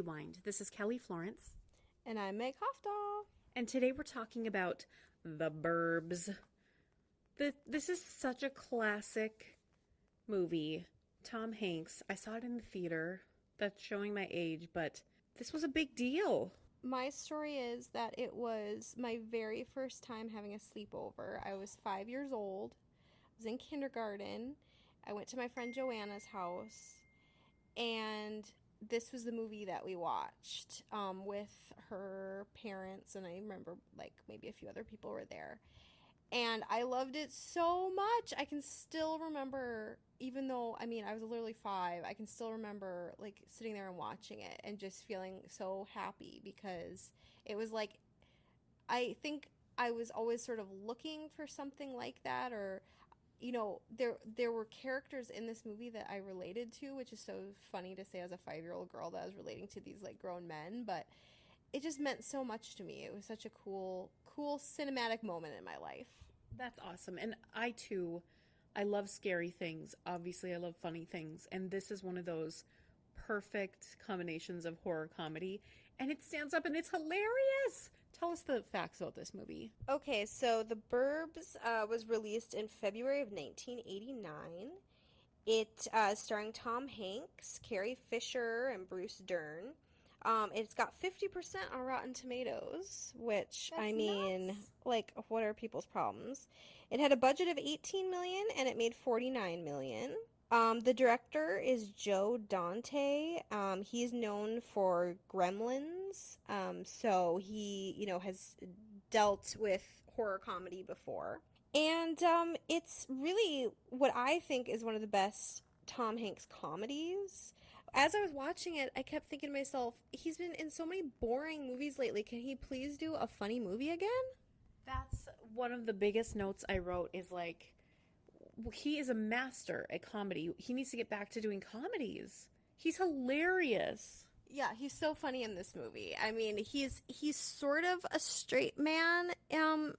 Rewind. This is Kelly Florence. And I'm Meg Hofdahl. And today we're talking about The Burbs. This is such a classic movie. Tom Hanks. I saw it in the theater. That's showing my age, but this was a big deal. My story is that it was my very first time having a sleepover. I was 5 years old. I was in kindergarten. I went to my friend Joanna's house, and this was the movie that we watched with her parents, and I remember like maybe a few other people were there. And I loved it so much. I can still remember, even though, I was literally five, I can still remember like sitting there and watching it and just feeling so happy because it was like, I think I was always sort of looking for something like that, or there were characters in this movie that I related to, which is so funny to say as a 5-year-old girl that I was relating to these like grown men, but it just meant so much to me. It was such a cool cinematic moment in my life. That's awesome. And I too, I love scary things. Obviously, I love funny things. And this is one of those perfect combinations of horror comedy. And it stands up and it's hilarious. Tell us the facts about this movie. Okay, so The Burbs was released in February of 1989. It starring Tom Hanks, Carrie Fisher, and Bruce Dern. It's got 50% on Rotten Tomatoes, which, That's nuts. like, what are people's problems? It had a budget of 18 million and it made 49 million. The director is Joe Dante. He's known for Gremlins, so he, has dealt with horror comedy before. And it's really what I think is one of the best Tom Hanks comedies. As I was watching it, I kept thinking to myself, he's been in so many boring movies lately. Can he please do a funny movie again? That's one of the biggest notes I wrote is like, he is a master at comedy. He needs to get back to doing comedies. He's hilarious. Yeah, he's so funny in this movie. I mean, he's sort of a straight man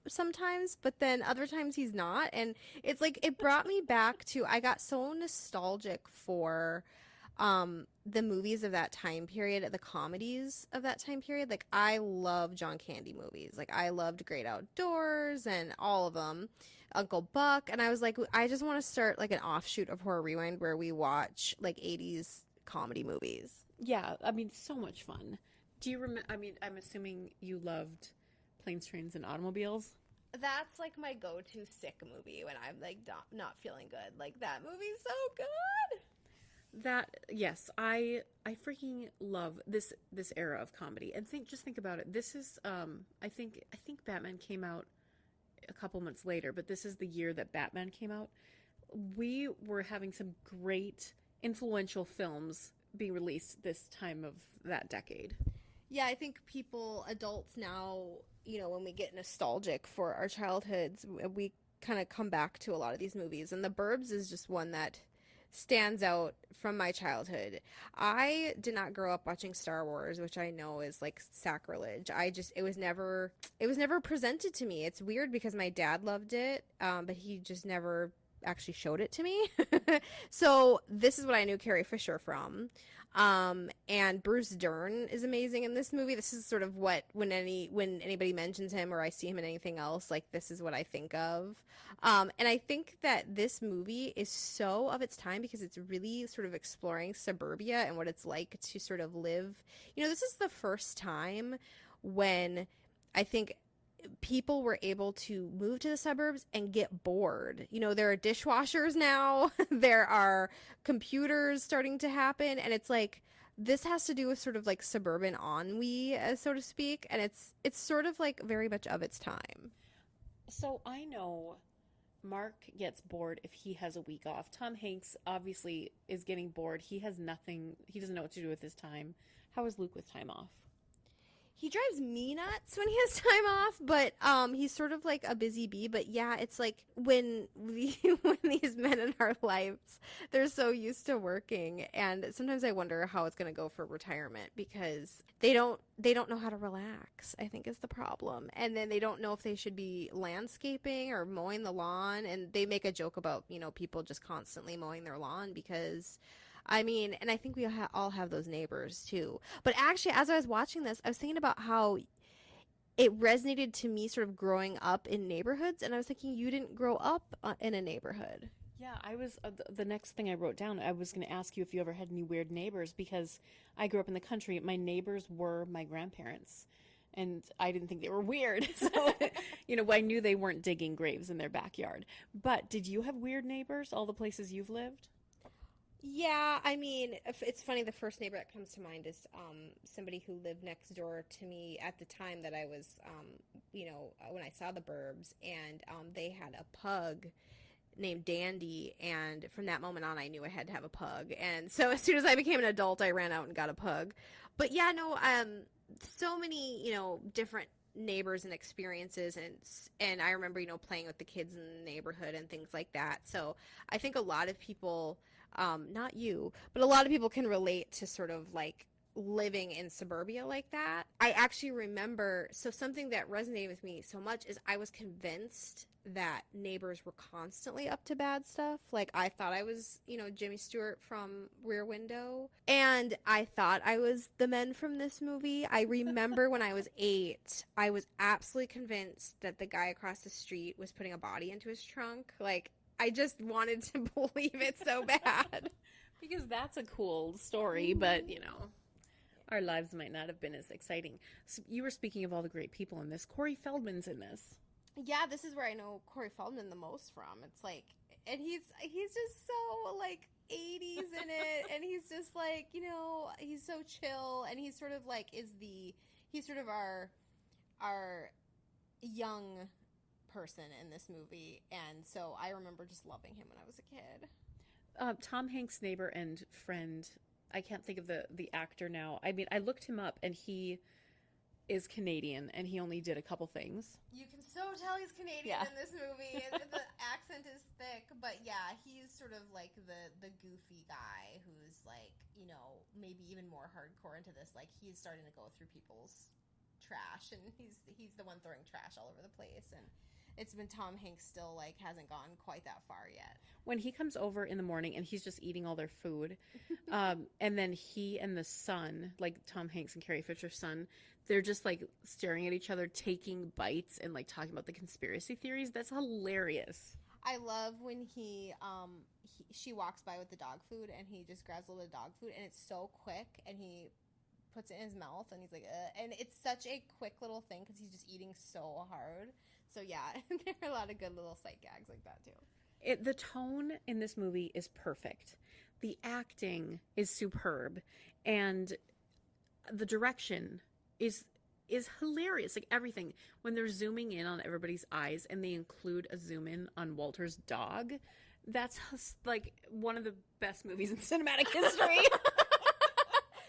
sometimes, but then other times he's not. And it's like it brought me back to I got so nostalgic for the movies of that time period, the comedies of that time period. Like I love John Candy movies. Like I loved Great Outdoors and all of them. Uncle Buck, and I was like I just want to start like an offshoot of Horror Rewind where we watch like 80s comedy movies. Yeah, I mean, so much fun. Do you remember? I mean, I'm assuming you loved Planes, Trains, and Automobiles. That's like my go-to sick movie when I'm like not feeling good. Like that movie's so good. That yes, I freaking love this era of comedy. And think about it. This is I think Batman came out a couple months later, but this is the year that Batman came out. We were having some great influential films being released this time of that decade. Yeah, I think adults now, when we get nostalgic for our childhoods, we kind of come back to a lot of these movies. And The Burbs is just one that stands out from my childhood. I did not grow up watching Star Wars, which I know is like sacrilege. It was never presented to me. It's weird because my dad loved it, but he just never actually showed it to me. So this is what I knew Carrie Fisher from. And Bruce Dern is amazing in this movie. This is sort of what when anybody mentions him or I see him in anything else, like this is what I think of. And I think that this movie is so of its time because it's really sort of exploring suburbia and what it's like to sort of live. This is the first time when I think people were able to move to the suburbs and get bored. There are dishwashers now, there are computers starting to happen, and it's like this has to do with sort of like suburban ennui, so to speak, and it's sort of like very much of its time. So I know Mark gets bored if he has a week off. Tom Hanks obviously is getting bored. He has nothing, he doesn't know what to do with his time. How is Luke with time off? He drives me nuts when he has time off, but he's sort of like a busy bee. But yeah, it's like when when these men in our lives, they're so used to working, and sometimes I wonder how it's going to go for retirement because they don't know how to relax, I think is the problem. And then they don't know if they should be landscaping or mowing the lawn, and they make a joke about, people just constantly mowing their lawn because I mean, and I think we all have those neighbors too. But actually, as I was watching this, I was thinking about how it resonated to me sort of growing up in neighborhoods. And I was thinking, you didn't grow up in a neighborhood. Yeah, I was the next thing I wrote down. I was going to ask you if you ever had any weird neighbors because I grew up in the country. My neighbors were my grandparents, and I didn't think they were weird. So, I knew they weren't digging graves in their backyard. But did you have weird neighbors? All the places you've lived? Yeah, I mean, it's funny. The first neighbor that comes to mind is somebody who lived next door to me at the time that I was, when I saw the Burbs, and they had a pug named Dandy, and from that moment on, I knew I had to have a pug. And so as soon as I became an adult, I ran out and got a pug. But yeah, no, so many, different neighbors and experiences, and I remember, playing with the kids in the neighborhood and things like that. So I think a lot of people, not you, but a lot of people can relate to sort of like living in suburbia like that. I actually remember, so something that resonated with me so much is I was convinced that neighbors were constantly up to bad stuff. Like I thought I was, Jimmy Stewart from Rear Window, and I thought I was the men from this movie. I remember when I was 8, I was absolutely convinced that the guy across the street was putting a body into his trunk. Like I just wanted to believe it so bad. Because that's a cool story, but our lives might not have been as exciting. So you were speaking of all the great people in this. Corey Feldman's in this. Yeah, this is where I know Corey Feldman the most from. It's like, and he's just so like 80s in it, and he's just like, he's so chill, and he's sort of like he's sort of our young person in this movie, and so I remember just loving him when I was a kid. Tom Hanks' neighbor and friend. I can't think of the actor now. I mean, I looked him up, and he is Canadian, and he only did a couple things. You can so tell he's Canadian in this movie. The accent is thick, but yeah, he's sort of like the goofy guy who's like, maybe even more hardcore into this. Like he's starting to go through people's trash, and he's the one throwing trash all over the place. And it's been Tom Hanks still like hasn't gone quite that far yet. When he comes over in the morning and he's just eating all their food, and then he and the son, like Tom Hanks and Carrie Fisher's son, they're just like staring at each other, taking bites and like talking about the conspiracy theories. That's hilarious. I love when she walks by with the dog food, and he just grabs a little bit of dog food, and it's so quick, and he puts it in his mouth, and he's like, and it's such a quick little thing because he's just eating so hard. So yeah, there are a lot of good little sight gags like that too. The tone in this movie is perfect. The acting is superb, and the direction is hilarious. Like everything, when they're zooming in on everybody's eyes and they include a zoom in on Walter's dog, that's like one of the best movies in cinematic history.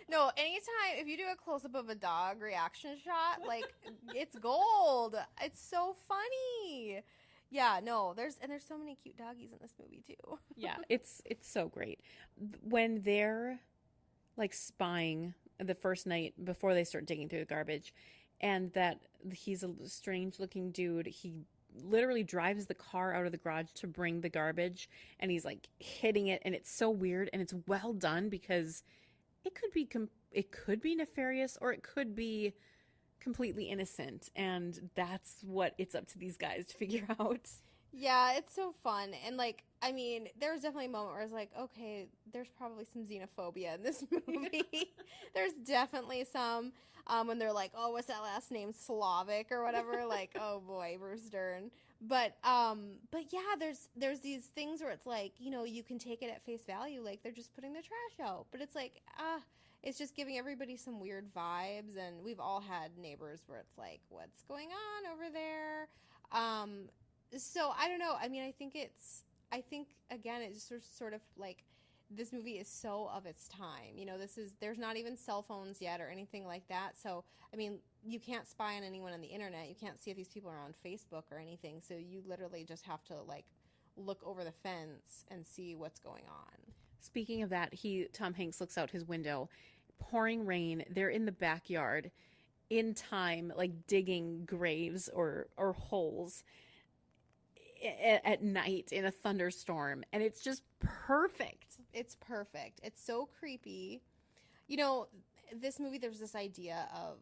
No, anytime if you do a close up of a dog reaction shot, like it's gold. It's so funny. Yeah, no, there's so many cute doggies in this movie too. Yeah, it's so great. When they're like spying the first night before they start digging through the garbage, and that he's a strange looking dude, he literally drives the car out of the garage to bring the garbage, and he's like hitting it, and it's so weird, and it's well done because it could be nefarious, or it could be completely innocent, and that's what it's up to these guys to figure out. Yeah, it's so fun. And like, I mean, there was definitely a moment where I was like, okay, there's probably some xenophobia in this movie. There's definitely some when they're like, oh, what's that last name, Slavic or whatever, like, oh boy, Bruce Dern. But yeah, there's these things where it's like, you can take it at face value, like they're just putting the trash out, but it's like, it's just giving everybody some weird vibes, and we've all had neighbors where it's like, what's going on over there? So I don't know. I mean, I think again, it's just sort of like this movie is so of its time. There's not even cell phones yet or anything like that. So, I mean, you can't spy on anyone on the internet. You can't see if these people are on Facebook or anything. So you literally just have to like look over the fence and see what's going on. Speaking of that, Tom Hanks looks out his window, pouring rain. They're in the backyard in time, like digging graves or holes. at night in a thunderstorm, and it's just perfect. It's perfect. It's so creepy. You know, this movie, there's this idea of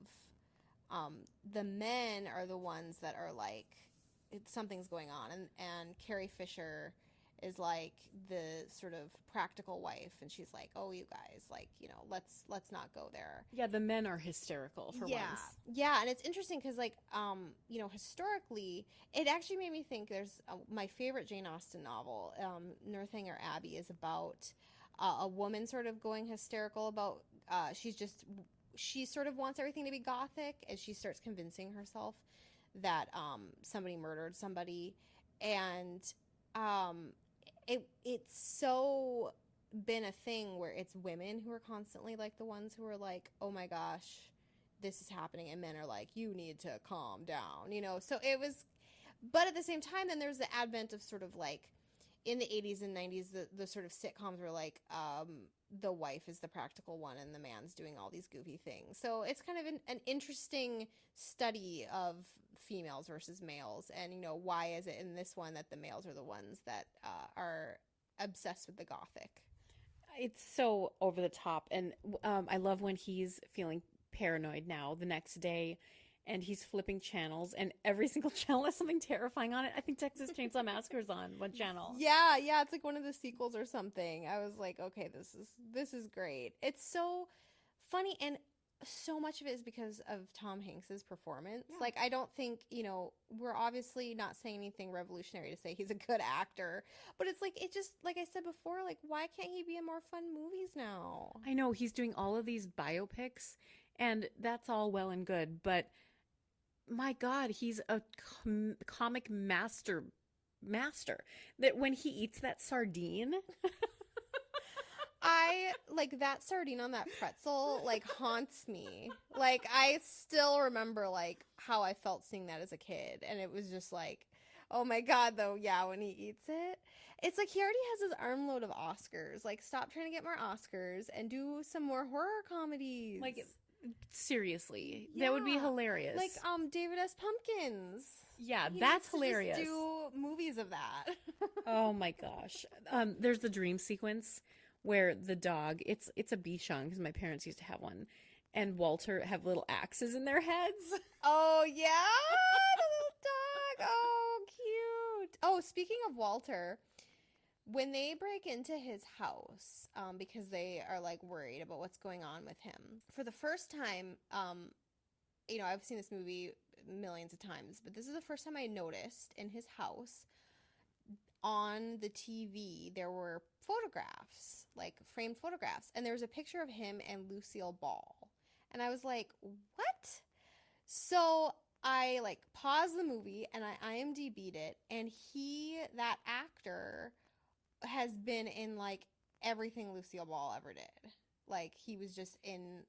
the men are the ones that are like, something's going on, and Carrie Fisher is like the sort of practical wife, and she's like, oh, you guys, like, let's not go there. Yeah, the men are hysterical for Yeah, once. yeah, and it's interesting because, like, historically, it actually made me think. There's my favorite Jane Austen novel, Northanger Abbey, is about a woman sort of going hysterical about. She sort of wants everything to be gothic, as she starts convincing herself that somebody murdered somebody, and um, it's so been a thing where it's women who are constantly like the ones who are like, oh my gosh, this is happening, and men are like, you need to calm down, so it was. But at the same time, then there's the advent of sort of like, in the 80s and 90s, the sort of sitcoms were like, the wife is the practical one and the man's doing all these goofy things. So it's kind of an interesting study of females versus males, and why is it in this one that the males are the ones that are obsessed with the gothic. It's so over the top, and I love when he's feeling paranoid now the next day, and he's flipping channels, and every single channel has something terrifying on it. I think Texas Chainsaw Massacre's on one channel. Yeah, it's like one of the sequels or something. I was like, okay, this is great. It's so funny, and so much of it is because of Tom Hanks's performance. Yeah. Like, I don't think, we're obviously not saying anything revolutionary to say he's a good actor, but it's like, it just, like I said before, like, why can't he be in more fun movies now? I know he's doing all of these biopics, and that's all well and good, but my God, he's a comic master. That when he eats that sardine, I like that sardine on that pretzel, like, haunts me. Like, I still remember like how I felt seeing that as a kid, and it was just like, oh my God, though. Yeah, when he eats it, it's like he already has his armload of Oscars. Like, stop trying to get more Oscars and do some more horror comedies. like seriously, that would be Yeah. hilarious. Like David S. Pumpkins. Yeah, He that's needs to just hilarious. do movies of that. Oh my gosh. There's the dream sequence where the dog, it's a Bichon because my parents used to have one, and Walter have little axes in their heads. Oh yeah, the little dog. Oh, cute. Oh, speaking of Walter, when they break into his house, because they are like worried about what's going on with him for the first time, I've seen this movie millions of times, but this is the first time I noticed in his house, on the TV, there were photographs, like framed photographs, and there was a picture of him and Lucille Ball. And I was like, what? So I like paused the movie and I IMDb'd it, and that actor has been in like everything Lucille Ball ever did. Like, he was just in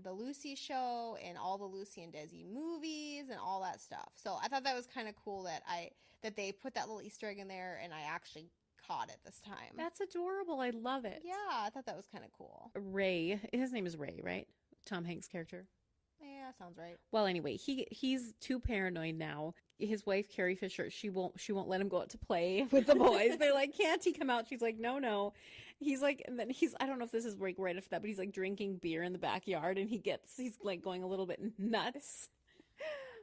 the Lucy show and all the Lucy and Desi movies and all that stuff. So I thought that was kind of cool that they put that little Easter egg in there, and I actually caught it this time. That's adorable. I love it. Yeah, I thought that was kind of cool. Ray, his name is Ray, right? Tom Hanks' character. Yeah, sounds right. Well, anyway, he's too paranoid now. His wife Carrie Fisher, she won't let him go out to play with the boys. They're like, "Can't he come out?" She's like, "No." He's like, and then I don't know if this is right after that, but he's like drinking beer in the backyard, and he's like going a little bit nuts.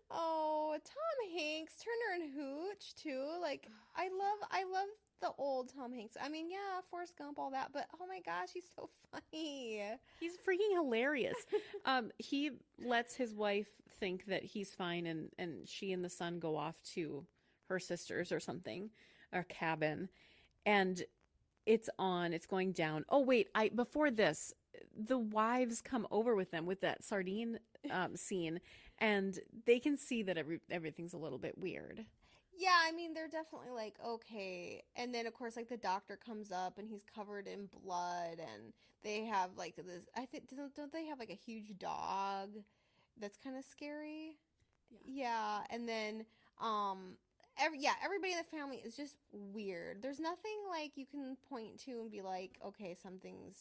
Oh, Tom Hanks, Turner and Hooch too. Like, I love the old Tom Hanks. I mean, yeah, Forrest Gump, all that, but oh my gosh, he's so funny. He's freaking hilarious. He lets his wife think that he's fine, and she and the son go off to her sister's or something, or cabin, and it's going down. Oh wait, before this, the wives come over with them with that sardine scene, and they can see that everything's a little bit weird. Yeah, I mean, they're definitely like, okay. And then, of course, like, the doctor comes up and he's covered in blood, and they have like this, I think, don't they have like a huge dog that's kind of scary? Yeah, and then everybody in the family is just weird. There's nothing like you can point to and be like, okay, something's,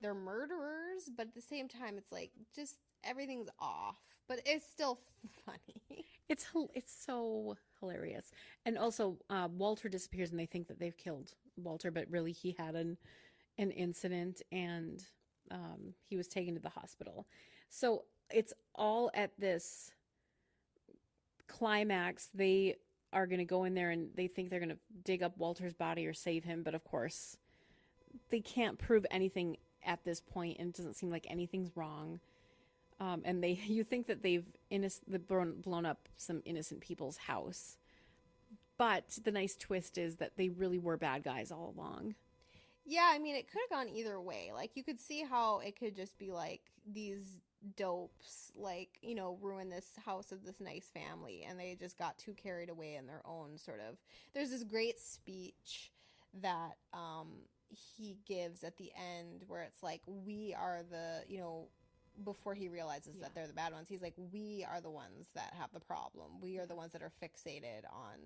they're murderers, but at the same time it's like just everything's off, but it's still funny. It's so hilarious. And also, Walter disappears, and they think that they've killed Walter, but really he had an incident, and he was taken to the hospital. So it's all at this climax. They are going to go in there and they think they're going to dig up Walter's body or save him, but of course, they can't prove anything at this point, and it doesn't seem like anything's wrong. And they, you think that they've blown up some innocent people's house, but the nice twist is that they really were bad guys all along. Yeah, I mean, it could have gone either way. Like, you could see how it could just be like these dopes, like, ruin this house of this nice family, and they just got too carried away in their own sort of. There's this great speech that he gives at the end where it's like, we are the, before he realizes that they're the bad ones, he's like, we are the ones that have the problem. We are the ones that are fixated on,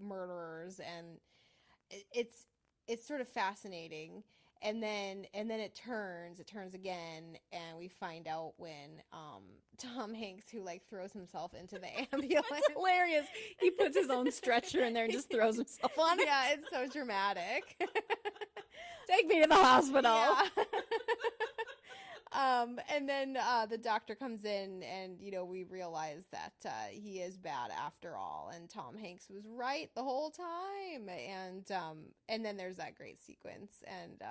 murderers, and it's sort of fascinating. And then it turns again, and we find out when Tom Hanks, who like throws himself into the ambulance. It's hilarious. He puts his own stretcher in there and just throws himself on it. Yeah, it's so dramatic. Take me to the hospital. Yeah. And then the doctor comes in, and we realize that he is bad after all, and Tom Hanks was right the whole time. And then there's that great sequence, and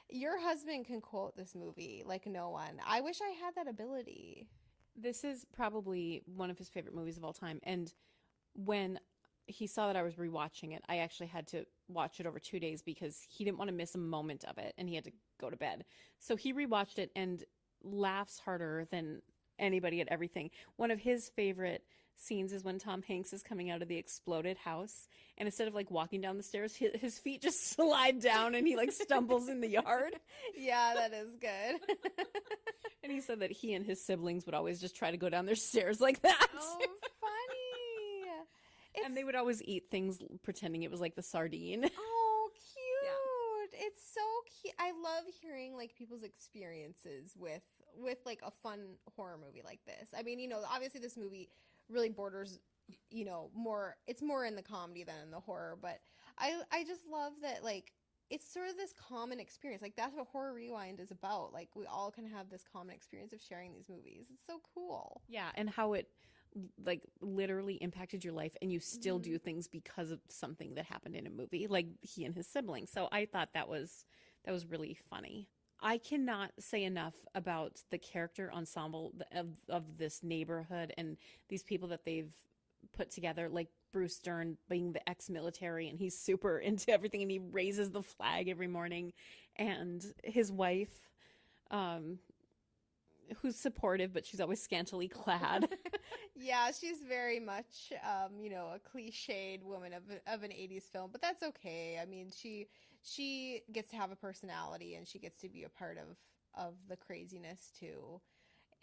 your husband can quote this movie like no one. I wish I had that ability. This is probably one of his favorite movies of all time. And when he saw that I was rewatching it, I actually had to watch it over 2 days because he didn't want to miss a moment of it, and he had to go to bed. So he rewatched it and laughs harder than anybody at everything. One of his favorite scenes is when Tom Hanks is coming out of the exploded house, and instead of like walking down the stairs, his feet just slide down and he like stumbles in the yard. Yeah, that is good. And he said that he and his siblings would always just try to go down their stairs like that. Oh, funny. And they would always eat things pretending it was like the sardine. Oh, cute. Yeah. It's so cute. I love hearing like people's experiences with like a fun horror movie like this. I mean, obviously this movie really borders, it's more in the comedy than in the horror, but I just love that, like, it's sort of this common experience. Like, that's what Horror Rewind is about. Like, we all can have this common experience of sharing these movies. It's so cool. Yeah, and how it like literally impacted your life, and you still do things because of something that happened in a movie, like he and his siblings. So I thought that was really funny. I cannot say enough about the character ensemble of this neighborhood and these people that they've put together, like Bruce Dern being the ex-military, and he's super into everything, and he raises the flag every morning, and his wife, who's supportive, but she's always scantily clad. Yeah, she's very much, a cliched woman of an 80s film, but that's okay. I mean, she gets to have a personality, and she gets to be a part of the craziness too.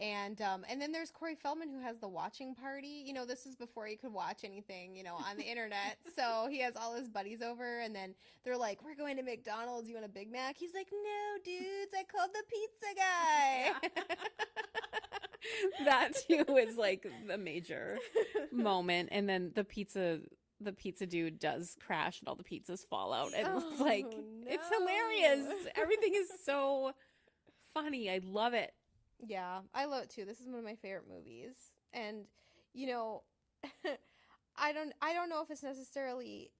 And then there's Corey Feldman, who has the watching party. This is before he could watch anything, on the internet. So he has all his buddies over, and then they're like, "We're going to McDonald's. You want a Big Mac?" He's like, "No, dudes, I called the pizza guy." That too is like the major moment. And then the pizza dude does crash, and all the pizzas fall out, and it's like, no. It's hilarious. Everything is so funny. I love it. Yeah, I love it too. This is one of my favorite movies. And I don't know if it's necessarily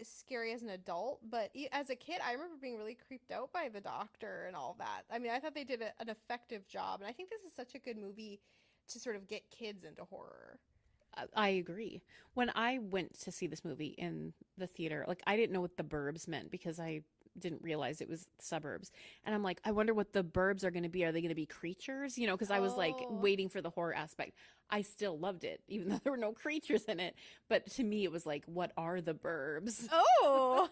scary as an adult, but as a kid, I remember being really creeped out by the doctor and all that. I mean, I thought they did an effective job, and I think this is such a good movie to sort of get kids into horror. I agree. When I went to see this movie in the theater, like, I didn't know what the Burbs meant because I didn't realize it was suburbs. And I'm like, I wonder what the Burbs are going to be. Are they going to be creatures? Because I was like waiting for the horror aspect. I still loved it, even though there were no creatures in it. But to me, it was like, what are the Burbs? Oh!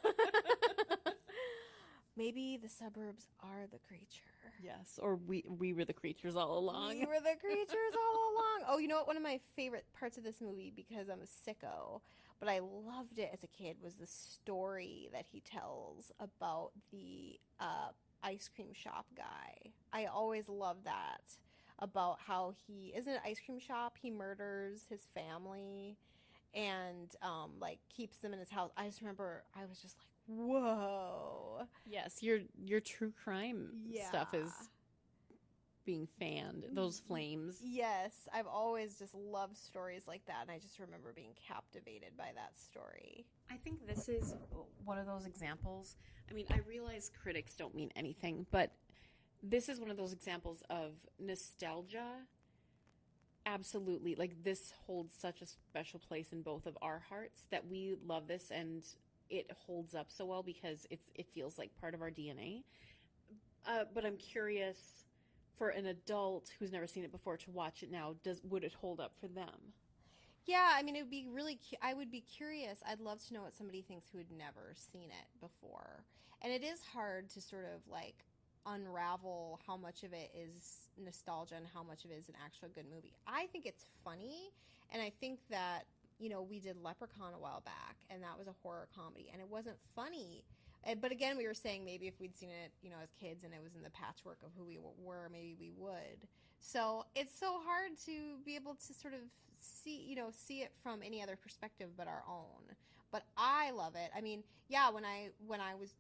Maybe the suburbs are the creature. Yes, or we were the creatures all along. We were the creatures all along. Oh, you know what? One of my favorite parts of this movie, because I'm a sicko, but I loved it as a kid, was the story that he tells about the ice cream shop guy. I always loved that. about how he is in an ice cream shop. He murders his family and like keeps them in his house. I just remember I was just like, whoa. Yes, your true crime Yeah. stuff is being fanned. Those flames. Yes, I've always just loved stories like that, and I just remember being captivated by that story. I think this is one of those examples. I mean, I realize critics don't mean anything, but this is one of those examples of nostalgia. Absolutely. Like, this holds such a special place in both of our hearts that we love this, and it holds up so well because it feels like part of our DNA. But I'm curious for an adult who's never seen it before to watch it now, would it hold up for them? Yeah, I mean, it would be really. I would be curious. I'd love to know what somebody thinks who had never seen it before. And it is hard to sort of like unravel how much of it is nostalgia and how much of it is an actual good movie. I think it's funny, and I think that we did Leprechaun a while back, and that was a horror comedy, and it wasn't funny. But again, we were saying maybe if we'd seen it, as kids, and it was in the patchwork of who we were, maybe we would. So it's so hard to be able to sort of see it from any other perspective but our own. But I love it. I mean, yeah, when I was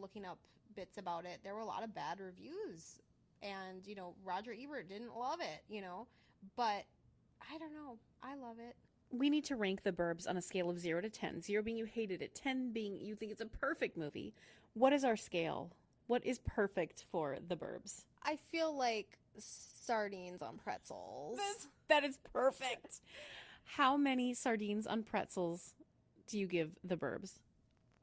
looking up bits about it, there were a lot of bad reviews, and Roger Ebert didn't love it, but I don't know, I love it. We need to rank The Burbs on a scale of 0 to 10. 0 being you hated it, 10 being you think it's a perfect movie. What is our scale? What is perfect for The Burbs? I feel like sardines on pretzels. That is perfect. How many sardines on pretzels do you give The Burbs?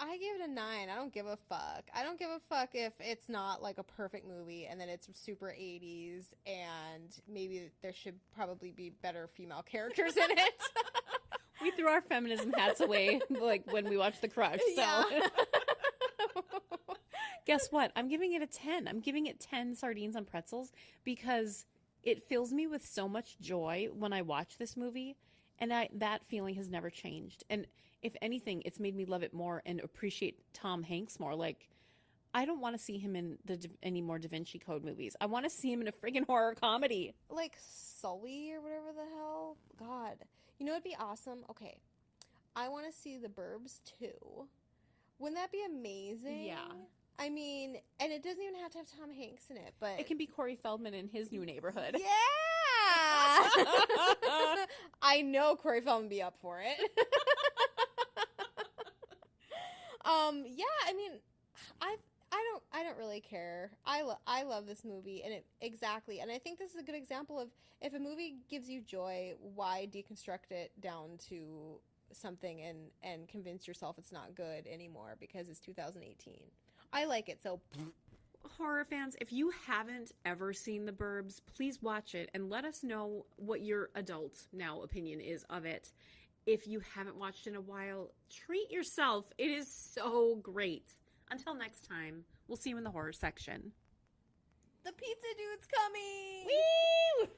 I give it a 9. I don't give a fuck. I don't give a fuck if it's not like a perfect movie and then it's super 80s and maybe there should probably be better female characters in it. We threw our feminism hats away like when we watched The Crush. So Yeah. guess what? I'm giving it a 10. I'm giving it 10 sardines on pretzels because it fills me with so much joy when I watch this movie, and that feeling has never changed. And if anything, it's made me love it more and appreciate Tom Hanks more. Like, I don't want to see him in any more Da Vinci Code movies. I want to see him in a friggin' horror comedy. Like Sully or whatever the hell. God. It'd be awesome. Okay. I want to see The Burbs 2. Wouldn't that be amazing? Yeah. I mean, and it doesn't even have to have Tom Hanks in it, but It can be Corey Feldman in his new neighborhood. yeah. I know Corey Feldman would be up for it. Yeah, I mean, I don't really care. I love this movie, and exactly, and I think this is a good example of if a movie gives you joy, why deconstruct it down to something and convince yourself it's not good anymore because it's 2018. I like it, so Horror fans, if you haven't ever seen The Burbs, please watch it and let us know what your adult now opinion is of it. If you haven't watched in a while, treat yourself. It is so great. Until next time, we'll see you in the horror section. the pizza dude's coming. Woo!